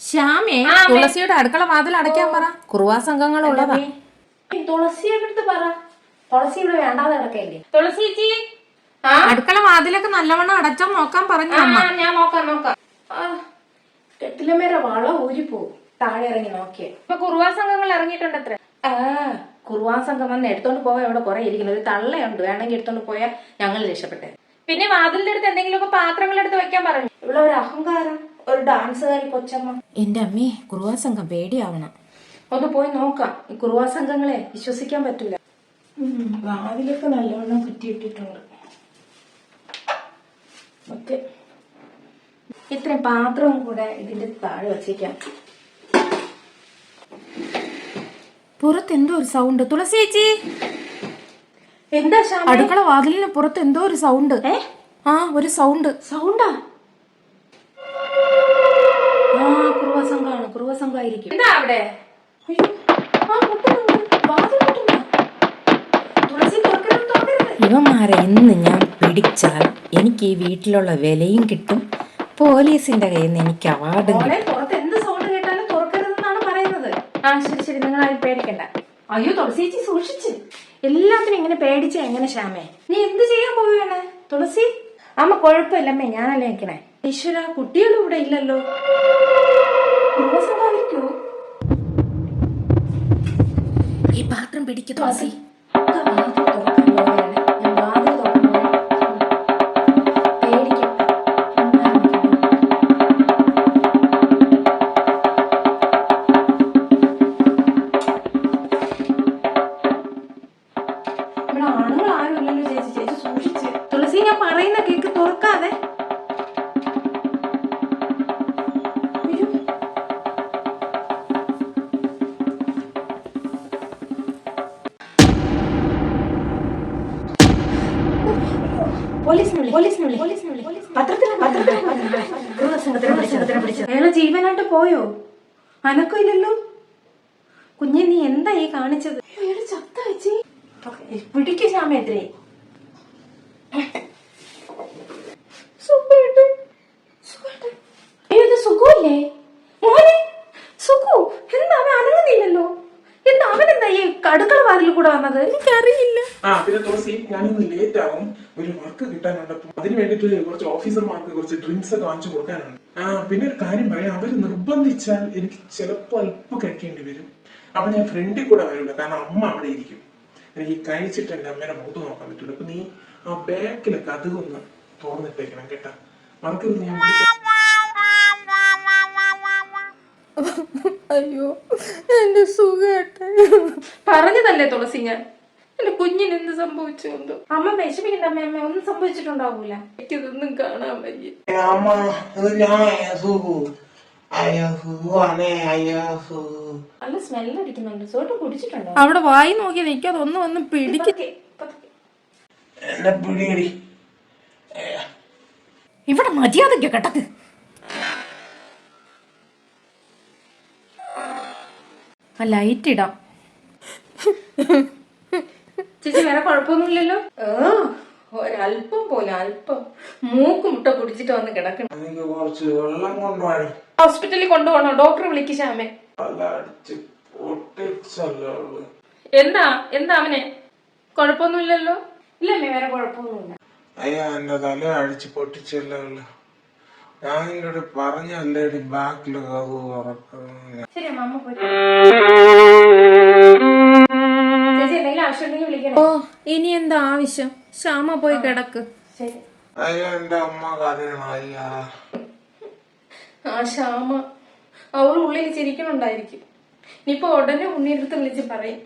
ശ്യാമേ തുളസിയുടെ അടുക്കള വാതിൽ അടയ്ക്കാൻ പറ. കുറുവാ സംഘങ്ങളുള്ളതാ. തുളസിയുടെ അടുത്ത് പറ. തുളസി ഇവിടെ വേണ്ടാതെ കിടക്കല്ലേ. തുളസി അടുക്കള വാതിലൊക്കെ നല്ലവണ്ണം അടച്ചോ നോക്കാൻ പറഞ്ഞു അമ്മ. ഞാൻ നോക്കാം. കെട്ടിലമേരെ വളം ഊരിപ്പോവും. താഴെ ഇറങ്ങി നോക്കിയേ. ഇപ്പൊ കുറുവാ സംഘങ്ങൾ ഇറങ്ങിയിട്ടുണ്ട് അത്ര. കുറുവാ സംഘം വന്ന് എടുത്തോണ്ട് പോകാൻ ഇവിടെ കുറെ ഇരിക്കുന്നു. ഒരു തള്ളയുണ്ട്, വേണമെങ്കിൽ എടുത്തോണ്ട് പോയാൽ ഞങ്ങൾ രക്ഷപ്പെട്ടെ. പിന്നെ വാതിലിന്റെ അടുത്ത് എന്തെങ്കിലുമൊക്കെ പാത്രങ്ങൾ എടുത്ത് വെക്കാൻ പറഞ്ഞു. ഇവിടെ ഒരു അഹങ്കാരം, ഒരു ഡാൻസുകാരി കൊച്ചമ്മ. എന്റെ അമ്മേ, കുറുവാ സംഘം പേടിയാവണം. ഒന്ന് പോയി നോക്കാം. ഈ കുറുവാ സംഘങ്ങളെ വിശ്വസിക്കാൻ പറ്റൂല. വാതിലൊക്കെ നല്ലവണ്ണം കുറ്റിയിട്ടിട്ടുണ്ട്. ഓക്കെ, ഇത്രയും പാത്രവും കൂടെ ഇതിന്റെ താഴെ വച്ചേക്കാം. പുറത്ത് എന്തോ ഒരു സൗണ്ട്. തുളസി ചേച്ചി, എന്താ അടുക്കള വാതിലിന് പുറത്ത് എന്തോ ഒരു സൗണ്ട്. ഒരു സൗണ്ടാ. കുറുവാ സംഘമായിരിക്കും. എന്താ അവിടെ? ഇവന്മാരെ ഇന്ന് ഞാൻ പിടിച്ചാൽ എനിക്ക് ഈ വീട്ടിലുള്ള വിലയും കിട്ടും, പോലീസിന്റെ കയ്യിൽ നിന്ന് എനിക്ക് അവാർഡും കിട്ടും. പുറത്ത് എന്ത് സൗണ്ട് കേട്ടാലും തുറക്കരുതെന്നാണ് പറയുന്നത്. ശരി, നിങ്ങൾ ആരും പേടിക്കണ്ട. അയ്യോ തുളസി ചേച്ചി സൂക്ഷിച്ച്. എല്ലാത്തിനും ഇങ്ങനെ പേടിച്ച എങ്ങനെ ശ്യാമേ? നീ എന്ത് ചെയ്യാൻ പോവുകയാണ് തുളസി? അമ്മ കുഴപ്പമില്ലമ്മേ, ഞാനല്ലേ നിൽക്കണേ. ഈശ്വര, കുട്ടികളും ഇവിടെ ഇല്ലല്ലോ. സംഭവിക്കൂ. ഈ പാത്രം പിടിക്കു തുളസി. ഞാൻ പറയുന്ന കേക്ക് തുറക്കാതെ. അയാളെ ജീവനായിട്ട് പോയോ? അനക്കില്ലല്ലോ. കുഞ്ഞെ, നീ എന്താ ഈ കാണിച്ചത്? ചത്ത വെച്ചി പിടിക്കു ശ്യാമേത്രേ. സുഖല്ലേ മോനെ? സുഖു എന്താ അവൻ അനങ്ങുന്നില്ലല്ലോ? എന്താ അവനെന്താ ഈ അടുക്കള വാതിൽ കൂടെ വന്നത്? എനിക്കറിയില്ല. പിന്നെ തുളസി, ഞാനിന്ന് ലേറ്റ് ആവും. ഒരു വർക്ക് കിട്ടാനുണ്ട്. അതിന് വേണ്ടിട്ട് കുറച്ച് ഓഫീസർമാർക്ക് കുറച്ച് ഡ്രിങ്ക്സ് ഒക്കെ വാങ്ങിച്ചു കൊടുക്കാനുണ്ട്. പിന്നെ ഒരു കാര്യം പറയാം, അവര് നിർബന്ധിച്ചാൽ എനിക്ക് ചിലപ്പോ അല്പം കഴിക്കേണ്ടി വരും. അപ്പൊ ഞാൻ ഫ്രണ്ടിൽ കൂടെ വരില്ല, കാരണം അമ്മ അവിടെ ഇരിക്കും. എനിക്ക് കഴിച്ചിട്ട് എന്റെ അമ്മേനെ മുഖത്ത് നോക്കാൻ പറ്റൂല. അപ്പൊ നീ ആ ബാക്കിലൊക്കെ അതൊന്ന് തുറന്നിട്ടേക്കണം കേട്ടാ. മറക്കരുത്. ഞാൻ അയ്യോ, എന്റെ സുഖേട്ടെ. പറഞ്ഞതല്ലേ തുളസി, ഞാൻ എന്റെ കുഞ്ഞിന് എന്ത് സംഭവിച്ചു എന്തോ. അമ്മ വിഷമിക്കണ്ട അമ്മ, അമ്മ ഒന്നും സംഭവിച്ചിട്ടുണ്ടാവൂല. എനിക്കിതൊന്നും കാണാൻ വയ്യ. നല്ല സ്മെല്ല് അടിക്കുന്നുണ്ട്. സോട്ട് കുടിച്ചിട്ടുണ്ടോ? അവിടെ വായി നോക്കി നിൽക്കാതെ ഒന്ന് പിടിക്ക്. ഇവിടെ മര്യാദയ്ക്ക് കേട്ടത്. ലൈറ്റ് ഇടാം. ചേച്ചി വേറെ കുഴപ്പമൊന്നുമില്ലല്ലോ? ഒരല്പം പോലെ, അല്പം മൂക്ക് മുട്ട കുടിച്ചിട്ട് വന്ന് കിടക്കണം. ഹോസ്പിറ്റലിൽ കൊണ്ടുപോകണോ? ഡോക്ടറെ വിളിക്ക് ശ്യാമേ. എന്താ അവനെ? കുഴപ്പമൊന്നുമില്ലല്ലോ? ഇല്ലല്ലേ, വേറെ കുഴപ്പമൊന്നുമില്ല. അയ്യാ, എന്റെ തല അടിച്ച് പൊട്ടിച്ചല്ലോ. ഞാൻ എന്നോട് പറഞ്ഞല്ലേ ബാക്കില് അത് തുറക്കുന്നു. ശരി അമ്മ പോയി. ചേച്ചി എന്തെങ്കിലും ആവശ്യമുണ്ടെങ്കിൽ വിളിക്കണേ. ഓ, ഇനി എന്താ ആവശ്യം? ശ്യാമ പോയി കിടക്ക്. ശരി. അയ്യോ, എന്റെ അമ്മ കരയണം. അയ്യാ, ശ്യാമ അവൾ ഉള്ളിൽ ചിരിക്കണുണ്ടായിരിക്കും. ഇനിയിപ്പോ ഉടനെ ഉണ്ണിയെടുത്ത് വിളിച്ച് പറയും,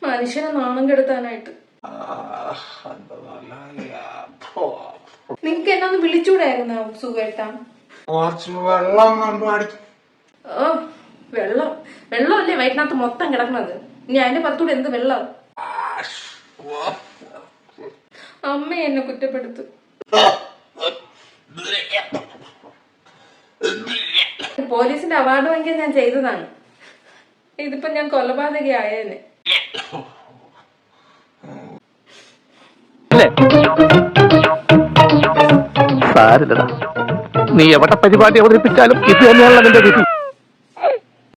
മനുഷ്യനെ നാണം കെടുത്താനായിട്ട്. നിങ്ങക്ക് എന്നാ ഒന്ന് വിളിച്ചൂടായിരുന്ന സുഖേട്ടാ? വെള്ളമല്ലേ വയറ്റിനകത്ത് മൊത്തം കിടക്കണത്. ഇനി അതിന്റെ പുറത്തൂടെ എന്ത് വെള്ളം? അമ്മ എന്നെ കുറ്റപ്പെടുത്തു. പോലീസിന്റെ അവാർഡ് വാങ്ങിയാൽ ഞാൻ ചെയ്തതാണ്. ഇതിപ്പോ ഞാൻ കൊലപാതകയായേനെ. സാരില്ലടാ, നീ എവിടെ പരിപാടി അവതരിപ്പിച്ചാലും ഇത് തന്നെയാണല്ലോ നിന്റെ വിധി.